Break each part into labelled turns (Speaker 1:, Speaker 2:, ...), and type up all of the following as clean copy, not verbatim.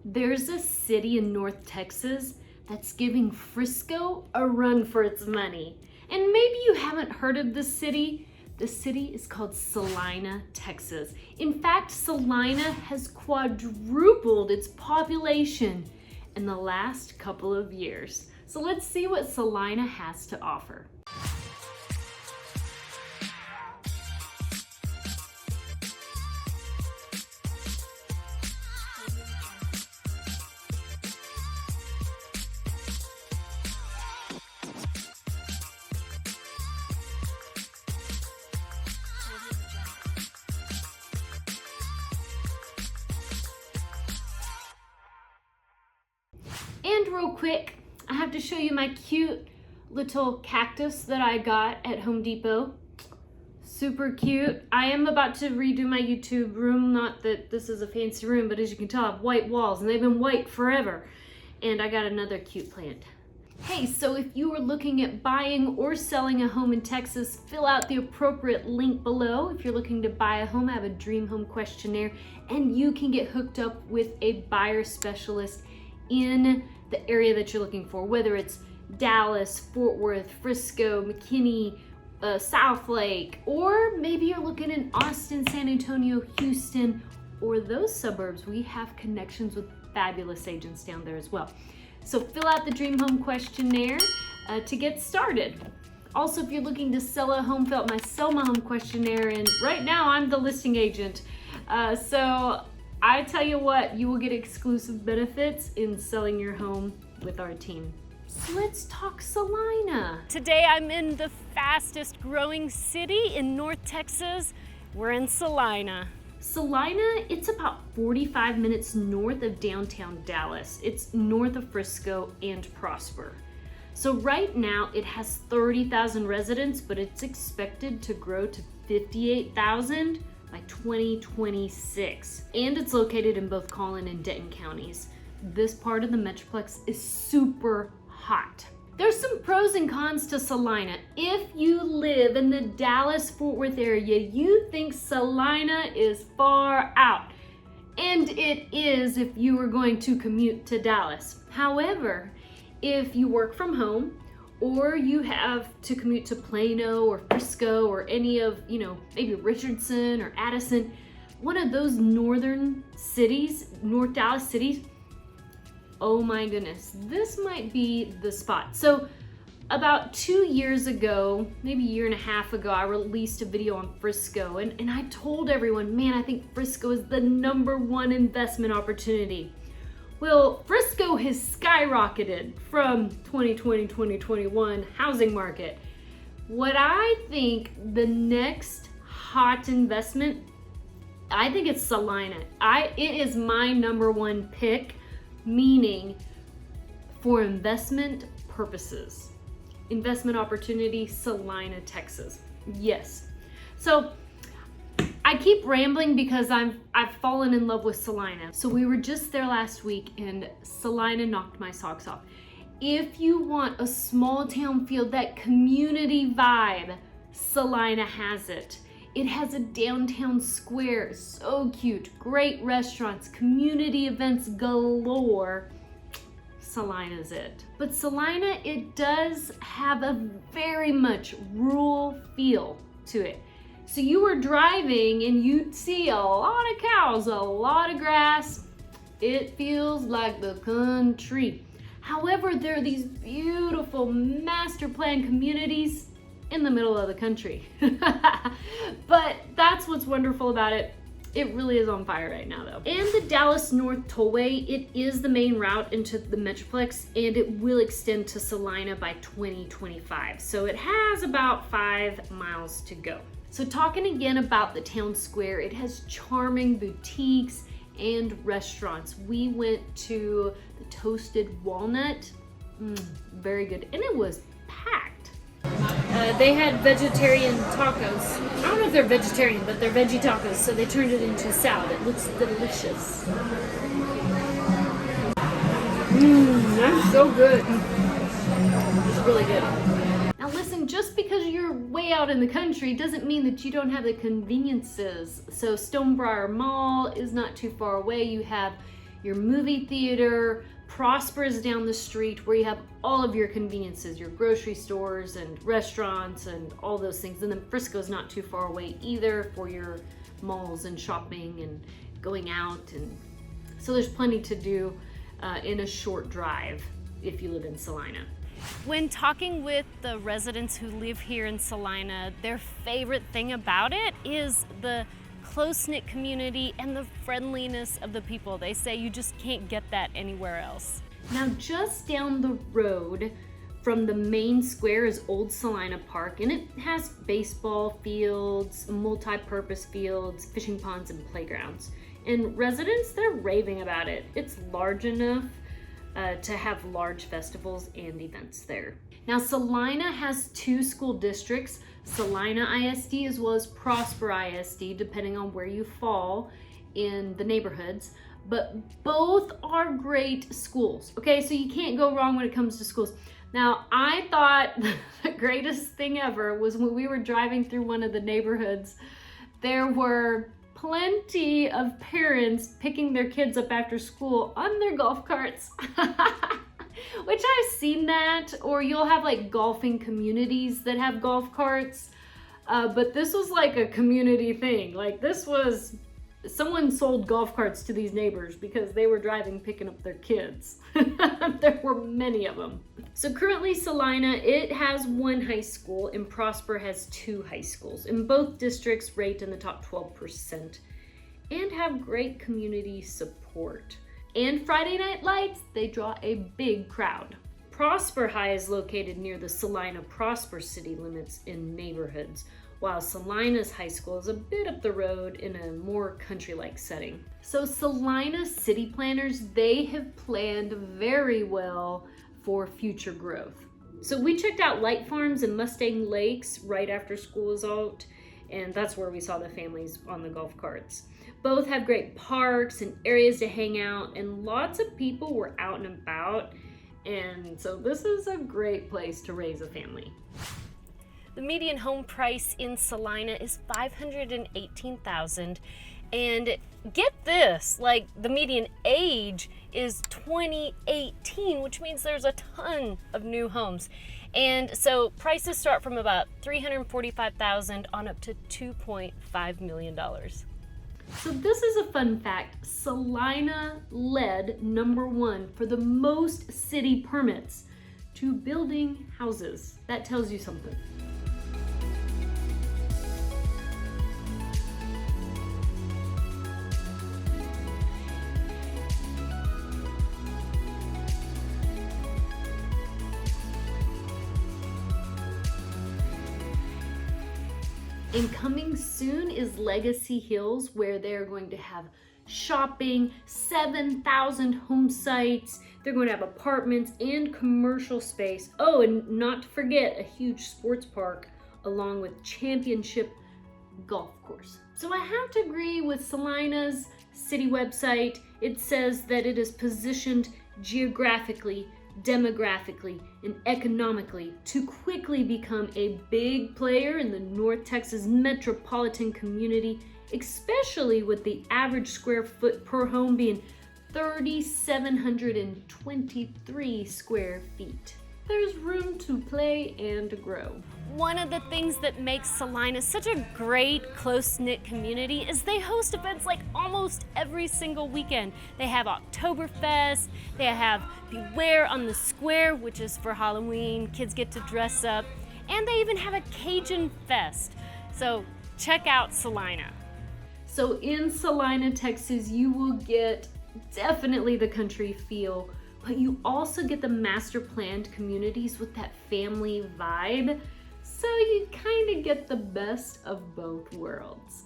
Speaker 1: There's a city in North Texas that's giving Frisco a run for its money. And maybe you haven't heard of this city. The city is called Celina, Texas. In fact, Celina has quadrupled its population in the last couple of years. So let's see what Celina has to offer. And real quick, I have to show you my cute little cactus that I got at Home Depot. Super cute. I am about to redo my YouTube room. Not that this is a fancy room, but as you can tell, I have white walls and they've been white forever. And I got another cute plant. Hey, so if you are looking at buying or selling a home in Texas, fill out the appropriate link below. If you're looking to buy a home, I have a dream home questionnaire and you can get hooked up with a buyer specialist in the area that you're looking for, whether it's Dallas, Fort Worth, Frisco, McKinney, Southlake, or maybe you're looking in Austin, San Antonio, Houston, or those suburbs. We have connections with fabulous agents down there as well. So fill out the Dream Home questionnaire to get started. Also, if you're looking to sell a home, fill out my Sell My Home questionnaire, and right now I'm the listing agent. So I tell you what, you will get exclusive benefits in selling your home with our team. So let's talk Celina. Today I'm in the fastest growing city in North Texas. We're in Celina. Celina, it's about 45 minutes north of downtown Dallas. It's north of Frisco and Prosper. So right now it has 30,000 residents, but it's expected to grow to 58,000 by 2026. And it's located in both Collin and Denton counties. This part of the Metroplex is super hot. There's some pros and cons to Celina. If you live in the Dallas-Fort Worth area, you think Celina is far out. And it is if you are going to commute to Dallas. However, if you work from home, or you have to commute to Plano or Frisco or any of, maybe Richardson or Addison, one of those northern cities, North Dallas cities, oh my goodness, this might be the spot. So about 2 years ago, maybe a year and a half ago, I released a video on Frisco and I told everyone, man, I think Frisco is the #1 investment opportunity. Well, Frisco has skyrocketed from 2020, 2021 housing market. What I think the next hot investment, I think it's Celina. It is my #1 pick, meaning for investment purposes. Investment opportunity, Celina, Texas. Yes. So I keep rambling because I've fallen in love with Celina. So we were just there last week and Celina knocked my socks off. If you want a small town feel, that community vibe, Celina has it. It has a downtown square, so cute, great restaurants, community events galore. Celina's it. But Celina, it does have a very much rural feel to it. So you were driving and you'd see a lot of cows, a lot of grass. It feels like the country. However, there are these beautiful master plan communities in the middle of the country. But that's what's wonderful about it. It really is on fire right now though. And the Dallas North Tollway, it is the main route into the Metroplex and it will extend to Celina by 2025. So it has about 5 miles to go. So talking again about the town square, it has charming boutiques and restaurants. We went to the Toasted Walnut, very good, and it was packed. They had vegetarian tacos. I don't know if they're vegetarian, but they're veggie tacos, so they turned it into a salad. It looks delicious. That's so good. It's really good. Now listen, just because you're way out in the country doesn't mean that you don't have the conveniences. So Stonebriar Mall is not too far away. You have your movie theater. Prosper is down the street where you have all of your conveniences, your grocery stores and restaurants and all those things. And then Frisco's not too far away either for your malls and shopping and going out. And so there's plenty to do in a short drive if you live in Celina. When talking with the residents who live here in Celina, their favorite thing about it is the close-knit community and the friendliness of the people. They say you just can't get that anywhere else. Now, just down the road from the main square is Old Celina Park, and it has baseball fields, multi-purpose fields, fishing ponds, and playgrounds. And residents, they're raving about it. It's large enough to have large festivals and events there. Now, Celina has 2 school districts, Celina ISD as well as Prosper ISD, depending on where you fall in the neighborhoods, but both are great schools, okay? So you can't go wrong when it comes to schools. Now, I thought the greatest thing ever was when we were driving through one of the neighborhoods, there were plenty of parents picking their kids up after school on their golf carts. Which I've seen that, or you'll have like golfing communities that have golf carts, but this was like a community thing. Like this was, someone sold golf carts to these neighbors because they were driving picking up their kids. There were many of them. So currently Celina, it has 1 high school and Prosper has 2 high schools, and both districts rate in the top 12% and have great community support. And Friday Night Lights, they draw a big crowd. Prosper High is located near the Celina Prosper city limits in neighborhoods, while Celina's high school is a bit up the road in a more country-like setting. So Celina city planners, they have planned very well for future growth. So we checked out Light Farms and Mustang Lakes right after school was out, and that's where we saw the families on the golf carts. Both have great parks and areas to hang out, and lots of people were out and about, and so this is a great place to raise a family. The median home price in Celina is $518,000, and get this, like the median age is 2018, which means there's a ton of new homes. And so prices start from about $345,000 on up to $2.5 million. So this is a fun fact. Celina led #1 for the most city permits to building houses. That tells you something. And coming soon is Legacy Hills, where they're going to have shopping, 7,000 home sites. They're going to have apartments and commercial space. Oh, and not to forget a huge sports park along with championship golf course. So I have to agree with Celina's city website. It says that it is positioned geographically, demographically, and economically to quickly become a big player in the North Texas metropolitan community, especially with the average square foot per home being 3,723 square feet. There's room to play and to grow. One of the things that makes Celina such a great close-knit community is they host events like almost every single weekend. They have Oktoberfest, they have Beware on the Square, which is for Halloween, kids get to dress up, and they even have a Cajun Fest. So check out Celina. So in Celina, Texas, you will get definitely the country feel, but you also get the master planned communities with that family vibe. So you kind of get the best of both worlds.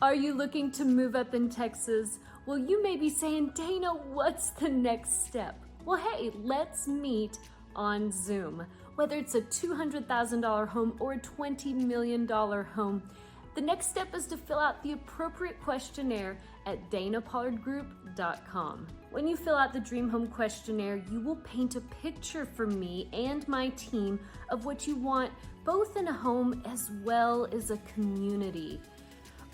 Speaker 1: Are you looking to move up in Texas? Well, you may be saying, Dana, what's the next step? Well, hey, let's meet on Zoom. Whether it's a $200,000 home or a $20 million home, the next step is to fill out the appropriate questionnaire at danapollardgroup.com. When you fill out the Dream Home questionnaire, you will paint a picture for me and my team of what you want, both in a home as well as a community.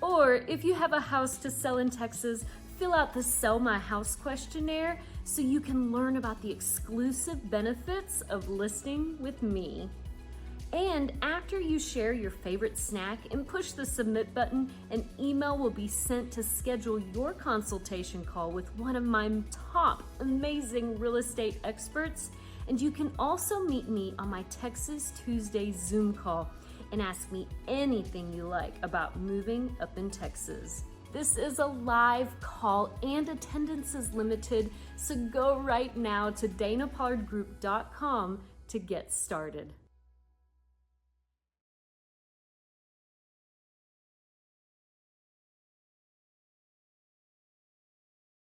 Speaker 1: Or if you have a house to sell in Texas, fill out the Sell My House questionnaire so you can learn about the exclusive benefits of listing with me. And after you share your favorite snack and push the submit button, an email will be sent to schedule your consultation call with one of my top amazing real estate experts. And you can also meet me on my Texas Tuesday Zoom call and ask me anything you like about moving up in Texas. This is a live call and attendance is limited, so go right now to danapollardgroup.com to get started.